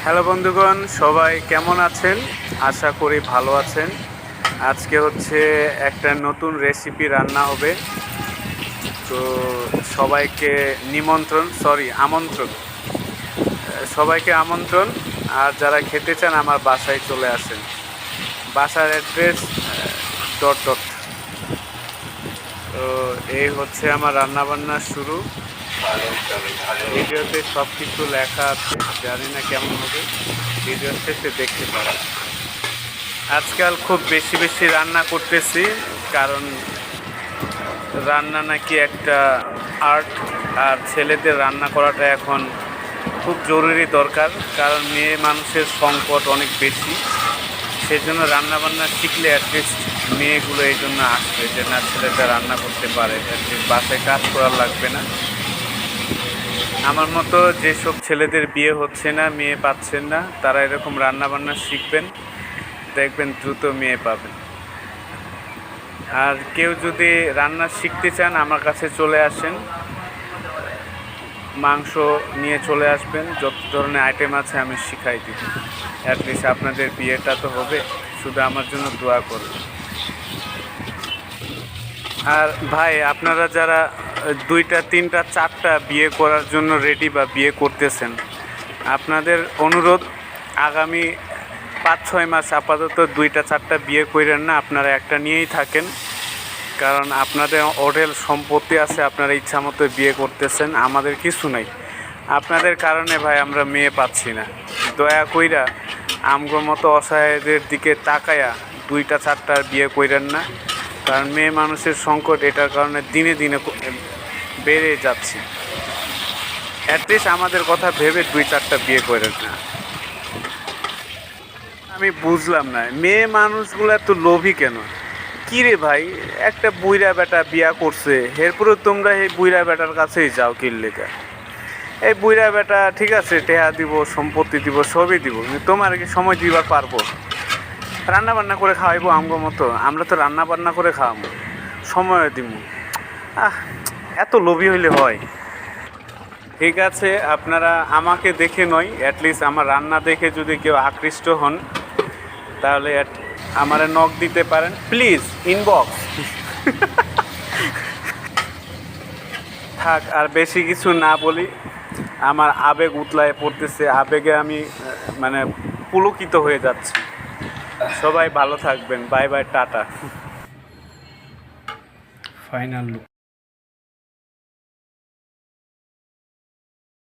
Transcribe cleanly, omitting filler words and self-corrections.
Hello বন্ধুগণ, সবাই কেমন আছেন? আশা করি ভালো আছেন। আজকে হচ্ছে একটা নতুন রেসিপি রান্না হবে। তো সবাইকে আমন্ত্রণ। সবাইকে আমন্ত্রণ। আর যারা খেতে চান আমার বাসায় চলে আসেন। বাসার অ্যাড্রেস ডট ডট। তো এই হচ্ছে আমার রান্নাবান্না শুরু। ভিডিওতে সব কিছু লেখা আছে, জানি না কেমন হবে, ভিডিও শেষে দেখতে পারেন। আজকাল খুব বেশি বেশি রান্না করতেছি, কারণ রান্না নাকি একটা আর্ট, আর ছেলেদের রান্না করাটা এখন খুব জরুরি দরকার, কারণ মেয়ে মানুষের সংকট অনেক বেশি। সেজন্য রান্নাবান্না শিখলে অ্যাটলিস্ট মেয়েগুলো এই জন্য আসবে যে না, ছেলেটা রান্না করতে পারে, অ্যাটলিস্ট বাসায় কাজ করা লাগবে না। আমার মতো যেসব ছেলেদের বিয়ে হচ্ছে না, মেয়ে পাচ্ছেন না, তারা এরকম রান্নাবান্না শিখবেন, দেখবেন দ্রুত মেয়ে পাবেন। আর কেউ যদি রান্না শিখতে চান আমার কাছে চলে আসেন, মাংস নিয়ে চলে আসবেন, যত ধরনের আইটেম আছে আমি শিখাই দিব। অ্যাটলিস্ট আপনাদের বিয়েটা তো হবে, শুধু আমার জন্য দোয়া করবেন। আর ভাই, আপনারা যারা 2টা 3টা 4টা বিয়ে করার জন্য রেডি বা বিয়ে করতেছেন, আপনাদের অনুরোধ, আগামী 5-6 মাস আপাতত 2টা 4টা বিয়ে করেন না, আপনারা একটা নিয়েই থাকেন। কারণ আপনাদের অঢেল সম্পত্তি আছে, আপনারা ইচ্ছা মতো বিয়ে করতেছেন, আমাদের কিছু নাই। আপনাদের কারণে ভাই আমরা মেয়ে পাচ্ছি না। দয়া কইরা আমগো মতো অসহায়দের দিকে তাকায়া 2টা 4টার বিয়ে কইরেন না, কারণ মেয়ে মানুষের সংকট এটার কারণে দিনে দিনে বেড়ে যাচ্ছে। অ্যাটলিস্ট আমাদের কথা ভেবে 2-4টা বিয়ে করেন না। আমি বুঝলাম না মেয়ে মানুষগুলো এত লোভী কেন? কী রে ভাই, একটা বুইরা বেটা বিয়া করছে, এরপরেও তোমরা এই বুইরা বেটার কাছেই যাও কিল্লেকা? এই বুইরা বেটা ঠিক আছে, টেহা দিব, সম্পত্তি দিব, সবই দিব, তোমার কি সময় দিবার পারবো? রান্না বান্না করে খাওয়াইবো আমগো মতো? আমরা তো রান্না বান্না করে খাওয়াবো, সময় দিব। এত লোভী হইলে হয়? ঠিক আছে, আপনারা আমাকে দেখে নয়, অ্যাটলিস্ট আমার রান্না দেখে যদি কেউ আকৃষ্ট হন, তাহলে আমারে নক দিতে পারেন, প্লিজ ইনবক্স। থাক, আর বেশি কিছু না বলি, আমার আবেগ উতলায় পড়তেছে, আবেগে আমি মানে পুলকিত হয়ে যাচ্ছি। সবাই ভালো থাকবেন, bye bye, tata. Final look.